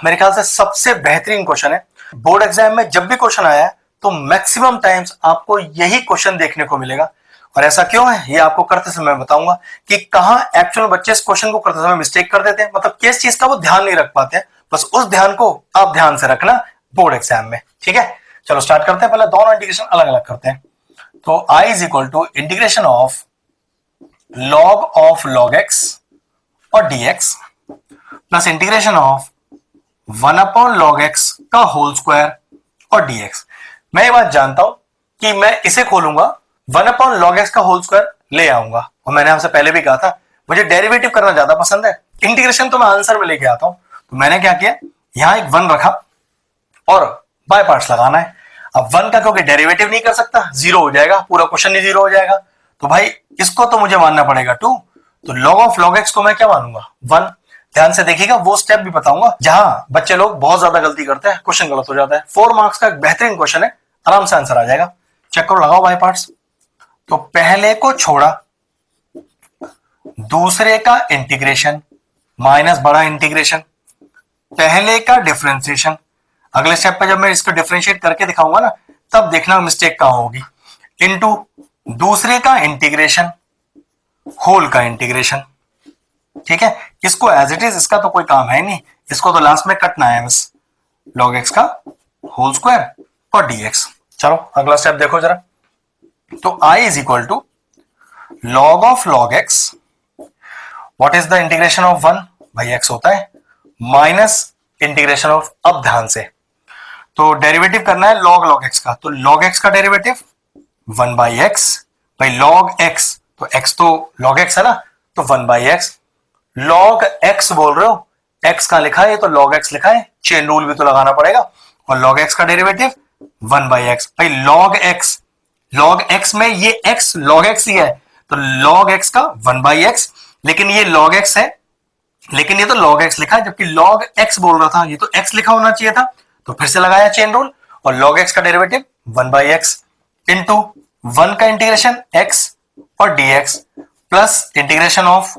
मेरे ख्याल से सबसे बेहतरीन क्वेश्चन है। बोर्ड एग्जाम में जब भी क्वेश्चन आया है तो मैक्सिमम टाइम्स आपको यही क्वेश्चन देखने को मिलेगा। और ऐसा क्यों है ये आपको करते समय बताऊंगा कि कहां एक्चुअल बच्चे इस क्वेश्चन को करते समय मिस्टेक कर देते हैं, मतलब किस चीज का वो ध्यान नहीं रख पाते हैं। बस उस ध्यान को आप ध्यान से रखना बोर्ड एग्जाम में, ठीक है। चलो स्टार्ट करते हैं। पहले दोनों इंटीग्रेशन अलग अलग करते हैं। तो i is equal to integration of log x और dx plus integration of 1/log x का होल स्क्वायर और dx। मैं ये बात जानता हूं कि मैं इसे खोलूंगा 1/log x का होल स्क्वायर ले आऊंगा, और मैंने आपसे पहले भी कहा था मुझे डेरिवेटिव करना ज्यादा पसंद है, इंटीग्रेशन तो मैं आंसर में लेके आता हूं। तो मैंने क्या किया, यहां एक 1 रखा और बाय पार्ट्स लगाना है। अब 1 का क्योंकि डेरिवेटिव नहीं कर सकता, 0 हो जाएगा, पूरा क्वेश्चन ही 0 हो जाएगा। तो भाई इसको तो मुझे मानना पड़ेगा 2। तो log x को मैं क्या मानूंगा 1। ध्यान से देखिएगा, वो स्टेप भी बताऊंगा जहां बच्चे लोग बहुत ज्यादा गलती करते हैं, क्वेश्चन गलत हो जाता है। 4 मार्क्स का एक बेहतरीन क्वेश्चन है, आराम से आंसर आ जाएगा। चेक करो, लगाओ बाय पार्ट्स। तो पहले को छोड़ा दूसरे का इंटीग्रेशन माइनस बड़ा इंटीग्रेशन, पहले का डिफरेंशिएशन। अगले स्टेप पे जब मैं इसको डिफरेंशिएट करके दिखाऊंगा ना, तब देखना मिस्टेक कहां होगी। इनटू दूसरे का इंटीग्रेशन होल का इंटीग्रेशन, ठीक है। इसको एज इट इज, इसका तो कोई काम है नहीं, इसको तो लास्ट में कटना है बस। log x का होल स्क्वायर और dx। चलो अगला स्टेप देखो जरा। तो i is equal to log x, what is the integration of 1, भाई x होता है, माइनस इंटीग्रेशन ऑफ, अब ध्यान से, तो डेरिवेटिव करना है log x का। तो log x का डेरिवेटिव 1/x, भाई log x, तो x तो log x है ना, तो 1/x। log x बोल रहे हो, x का लिखा है तो log x लिखा है, चेन रूल भी तो लगाना पड़ेगा। और log x का डेरिवेटिव 1/x, भाई log x में ये x log x ही है, तो log x का 1/x, लेकिन ये log x है, लेकिन ये तो log x लिखा है, जबकि log x बोल रहा था, ये तो x लिखा होना चाहिए था। तो फिर से लगाया चेन रूल, और log x का डेरिवेटिव 1/x इंटू 1 का इंटीग्रेशन x और dx plus integration of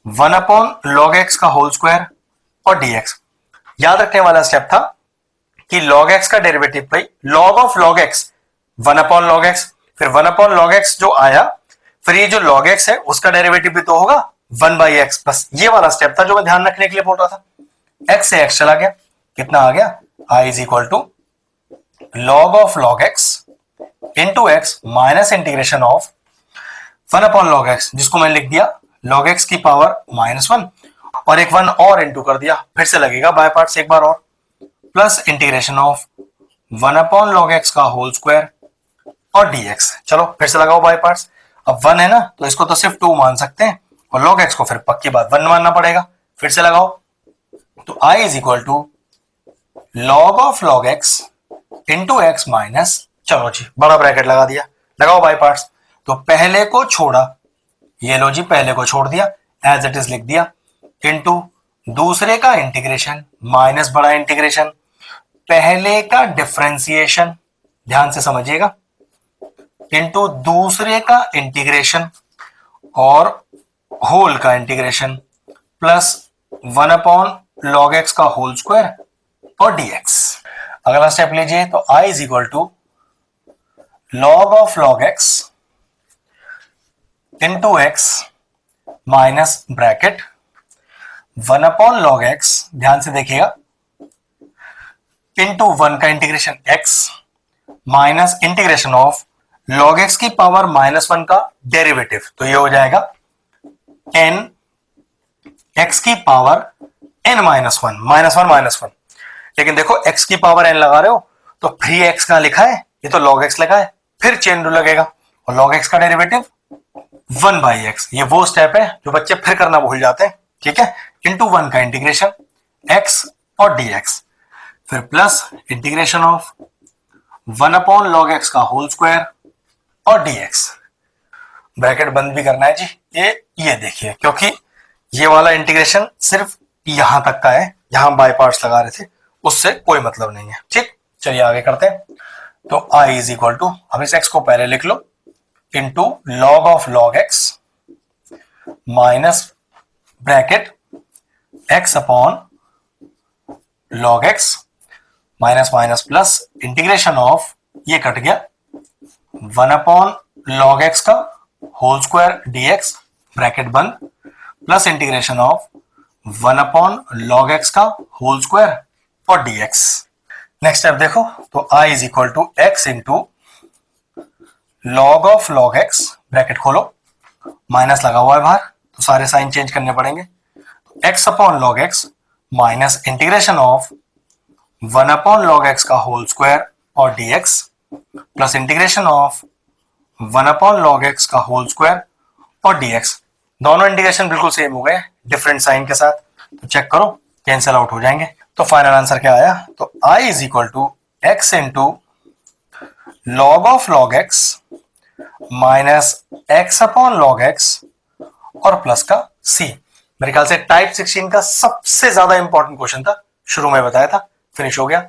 1/log x का होल स्क्वायर और dx। याद रखने वाला स्टेप था कि log x का डेरिवेटिव भाई log x 1/log x, फिर 1/log x जो आया, फिर ये जो log x है उसका डेरिवेटिव भी तो होगा 1/x। बस ये वाला स्टेप था जो मैं ध्यान रखने के लिए बोल रहा था। x से x चला गया, कितना आ गया, i is equal to log x into x minus integration of 1/log x, जिसको मैंने लिख दिया log x की पावर -1, और एक 1 और इंटू कर दिया, फिर से लगेगा बाय पार्ट्स एक बार और, plus integration of 1/log x का होल स्क्वायर और dx। चलो फिर से लगाओ बाय पार्ट्स। अब 1 है ना, तो इसको तो सिर्फ 2 मान सकते हैं, और log x को फिर पक्की बात 1 मानना पड़ेगा। फिर से लगाओ, तो i is equal to log x into x minus, चलो जी बड़ा ब्रैकेट लगा दिया, लगाओ बाय पार्ट्स। तो पहले को छोड़ा, ये लो जी पहले को छोड़ दिया, एज इट इज लिख दिया, इंटू दूसरे का इंटीग्रेशन माइनस बड़ा इंटीग्रेशन, पहले का डिफरेंशिएशन, ध्यान से समझिएगा, इंटू दूसरे का इंटीग्रेशन और होल का इंटीग्रेशन प्लस 1/log x का होल स्क्वायर और dx। अगला स्टेप लीजिए, तो i is equal to log x into x minus bracket 1/log x, ध्यान से देखिएगा, इंटू 1 का integration x minus integration of log x की पावर -1 का डेरिवेटिव, तो ये हो जाएगा n x की पावर n-1, लेकिन देखो x की पावर n लगा रहे हो तो 3x का लिखा है, ये तो log x लिखा है, फिर चेन रूल लगेगा, और log x का डेरिवेटिव 1/x। ये वो स्टेप है जो बच्चे फिर करना भूल जाते हैं, ठीक है। इंटू 1 का इंटीग्रेशन x और dx, फिर plus integration of 1/log x का होल स्क्वायर और dx। ब्रैकेट बंद भी करना है जी, ये देखिए, क्योंकि ये वाला इंटीग्रेशन सिर्फ यहां तक का है, यहां बाय पार्ट्स लगा रहे थे, उससे कोई मतलब नहीं है, ठीक। चलिए आगे करते हैं। तो i इज इक्वल टू, हम इस x को पहले लिख लो, into log x minus bracket x upon log x minus minus plus integration of, ये कट गया, 1 लॉग एक्स का होल स्क्वायर dx ब्रैकेट बंद, plus integration of 1 log x का होल स्क्वायर और dx। नेक्स्ट स्टेप देखो, तो i is equal to x into log of log x, bracket खोलो, minus लगा हुआ है बाहर तो सारे साइन चेंज करने पड़ेंगे, x upon log x minus integration of 1 log x का होल स्क्वायर और dx plus integration of 1 log x का होल स्क्वायर और dx। दोनों इंटीग्रेशन बिल्कुल सेम हो गए डिफरेंट साइन के साथ, तो चेक करो कैंसिल आउट हो जाएंगे। तो फाइनल आंसर क्या आया, तो i is equal to x into log of log x minus x upon log x और प्लस का c। मेरे ख्याल से टाइप 16 का सबसे ज्यादा इंपॉर्टेंट क्वेश्चन था, शुरू में बताया था, फिनिश हो गया।